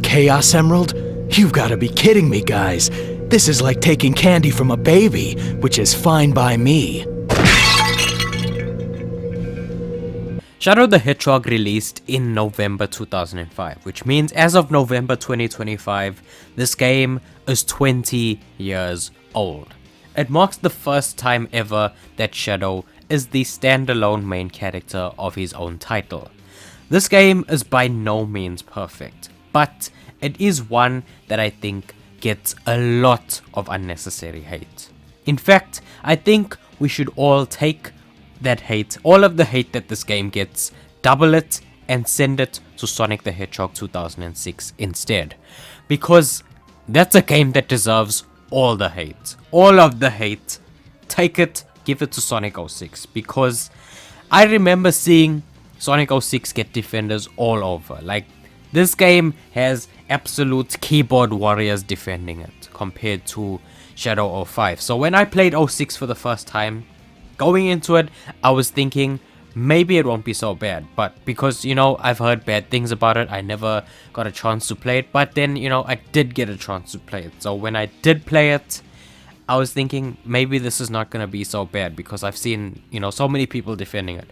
Chaos Emerald? You've got to be kidding me, guys. This is like taking candy from a baby, which is fine by me. Shadow the Hedgehog released in November 2005, which means as of November 2025, this game is 20 years old. It marks the first time ever that Shadow is the standalone main character of his own title. This game is by no means perfect, but it is one that I think gets a lot of unnecessary hate. In fact, I think we should all take that hate, all of the hate that this game gets, double it and send it to Sonic the Hedgehog 2006 instead. Because that's a game that deserves all the hate. All of the hate. Take it, give it to Sonic 06. Because I remember seeing Sonic 06 get defenders all over. Like, this game has absolute keyboard warriors defending it compared to Shadow 05. So when I played 06 for the first time, going into it, I was thinking maybe it won't be so bad, but because, you know, I've heard bad things about it, I never got a chance to play it. But then, you know, I did get a chance to play it. So when I did play it, I was thinking maybe this is not going to be so bad because I've seen, you know, so many people defending it.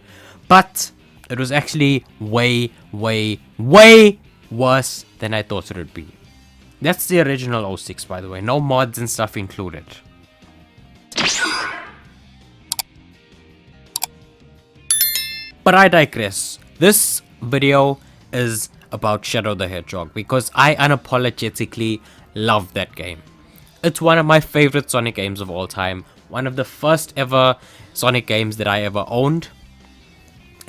But it was actually way, way, way worse than I thought it would be. That's the original 06, by the way. No mods and stuff included. But I digress. This video is about Shadow the Hedgehog because I unapologetically love that game. It's one of my favorite Sonic games of all time. One of the first ever Sonic games that I ever owned.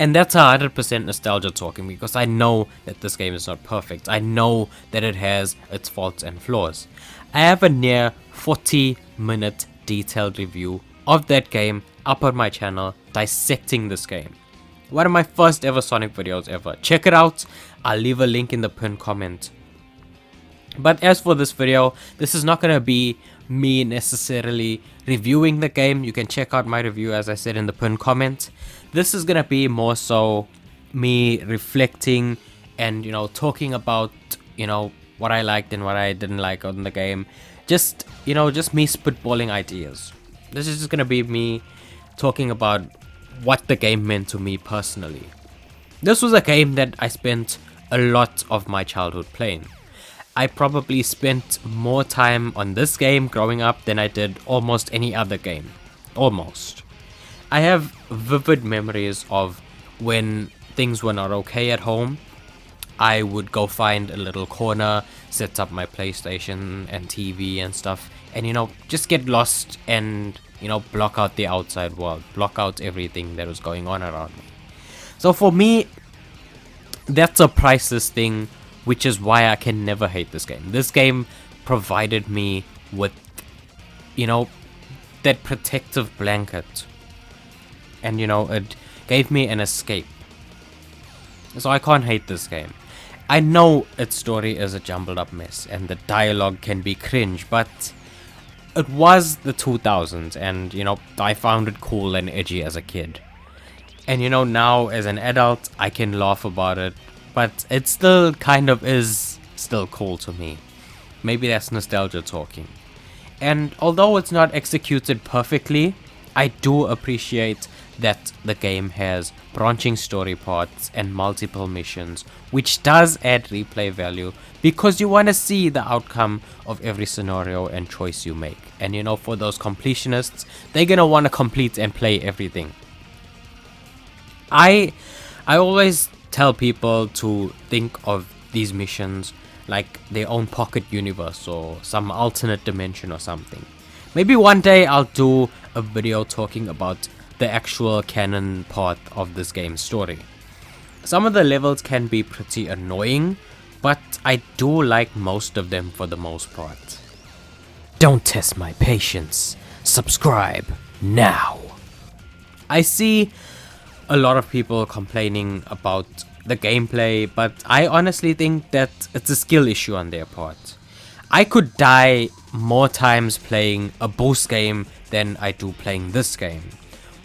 And that's 100% nostalgia talking because I know that this game is not perfect. I know that it has its faults and flaws. I have a near 40-minute detailed review of that game up on my channel dissecting this game. One of my first ever Sonic videos ever. Check it out. I'll leave a link in the pinned comment. But as for this video, this is not going to be me necessarily reviewing the game. You can check out my review as I said in the pinned comment. This is going to be more so me reflecting and, you know, talking about, you know, what I liked and what I didn't like on the game. Just, you know, just me spitballing ideas. This is just going to be me talking about what the game meant to me personally. This was a game that I spent a lot of my childhood playing. I probably spent more time on this game growing up than I did almost any other game. Almost. I have vivid memories of when things were not okay at home. I would go find a little corner, set up my PlayStation and TV and stuff, and, you know, just get lost and, you know, block out the outside world, block out everything that was going on around me. So for me, that's a priceless thing, which is why I can never hate this game. This game provided me with, you know, that protective blanket. And, you know, it gave me an escape. So I can't hate this game. I know its story is a jumbled up mess and the dialogue can be cringe, but it was the 2000s and, you know, I found it cool and edgy as a kid. And, you know, now as an adult, I can laugh about it, but it still kind of is still cool to me. Maybe that's nostalgia talking. And although it's not executed perfectly, I do appreciate that the game has branching story parts and multiple missions, which does add replay value because you want to see the outcome of every scenario and choice you make. And, you know, for those completionists, they're gonna want to complete and play everything. I always tell people to think of these missions like their own pocket universe or some alternate dimension or something. Maybe one day I'll do a video talking about the actual canon part of this game's story. Some of the levels can be pretty annoying, but I do like most of them for the most part. Don't test my patience. Subscribe now. I see a lot of people complaining about the gameplay, but I honestly think that it's a skill issue on their part. I could die more times playing a boost game than I do playing this game.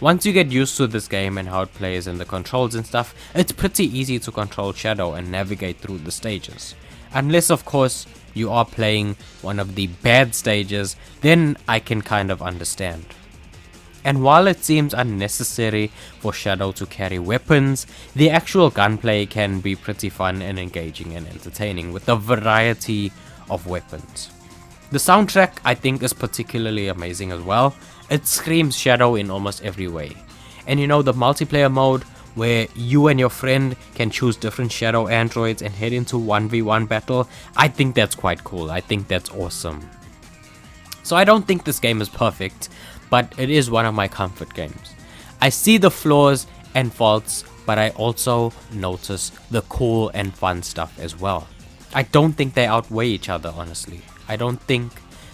Once you get used to this game and how it plays and the controls and stuff, it's pretty easy to control Shadow and navigate through the stages. Unless, of course, you are playing one of the bad stages, then I can kind of understand. And while it seems unnecessary for Shadow to carry weapons, the actual gunplay can be pretty fun and engaging and entertaining with a variety of weapons. The soundtrack I think is particularly amazing as well. It screams Shadow in almost every way. And you know, the multiplayer mode where you and your friend can choose different Shadow androids and head into 1v1 battle, I think that's quite cool. I think that's awesome. So I don't think this game is perfect, but it is one of my comfort games. I see the flaws and faults, but I also notice the cool and fun stuff as well. I don't think they outweigh each other, honestly. I don't think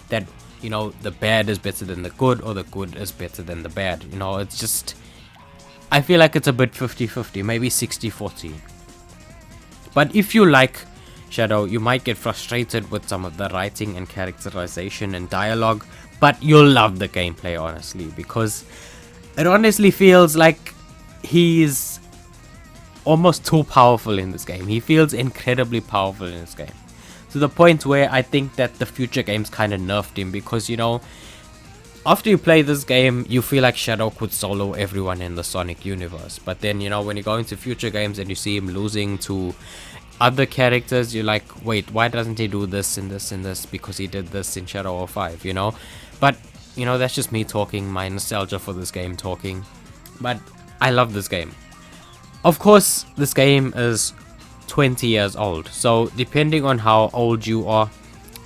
that, you know, the bad is better than the good or the good is better than the bad. You know, it's just, I feel like it's a bit 50-50, maybe 60-40. But if you like Shadow, you might get frustrated with some of the writing and characterization and dialogue, but you'll love the gameplay, honestly, because it honestly feels like he's almost too powerful in this game. He feels incredibly powerful in this game, to the point where I think that the future games kind of nerfed him, because, you know, after you play this game, you feel like Shadow could solo everyone in the Sonic universe. But then, you know, when you go into future games and you see him losing to other characters, you're like, wait, why doesn't he do this and this and this? Because he did this in Shadow 05, you know? But, you know, that's just me talking, my nostalgia for this game talking. But I love this game. Of course, this game is 20 years old. So depending on how old you are,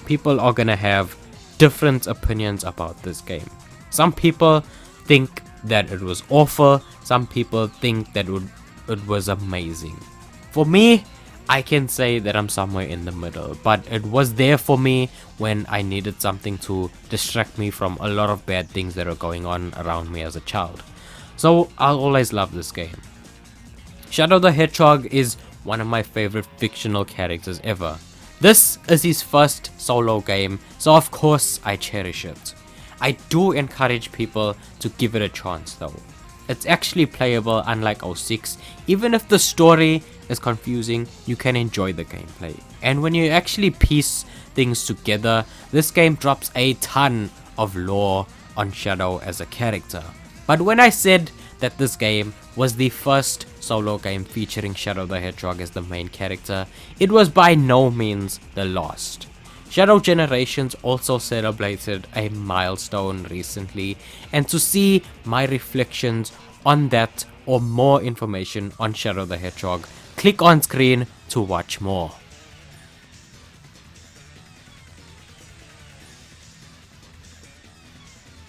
people are gonna have different opinions about this game. Some people think that it was awful. Some people think that it was amazing. For me, I can say that I'm somewhere in the middle, but it was there for me when I needed something to distract me from a lot of bad things that are going on around me as a child. So I'll always love this game. Shadow the Hedgehog is one of my favorite fictional characters ever. This is his first solo game, so of course I cherish it. I do encourage people to give it a chance though. It's actually playable, unlike 06. Even if the story is confusing, you can enjoy the gameplay. And when you actually piece things together, this game drops a ton of lore on Shadow as a character. But when I said that this game was the first solo game featuring Shadow the Hedgehog as the main character, it was by no means the last. Shadow Generations also celebrated a milestone recently, and to see my reflections on that or more information on Shadow the Hedgehog, click on screen to watch more.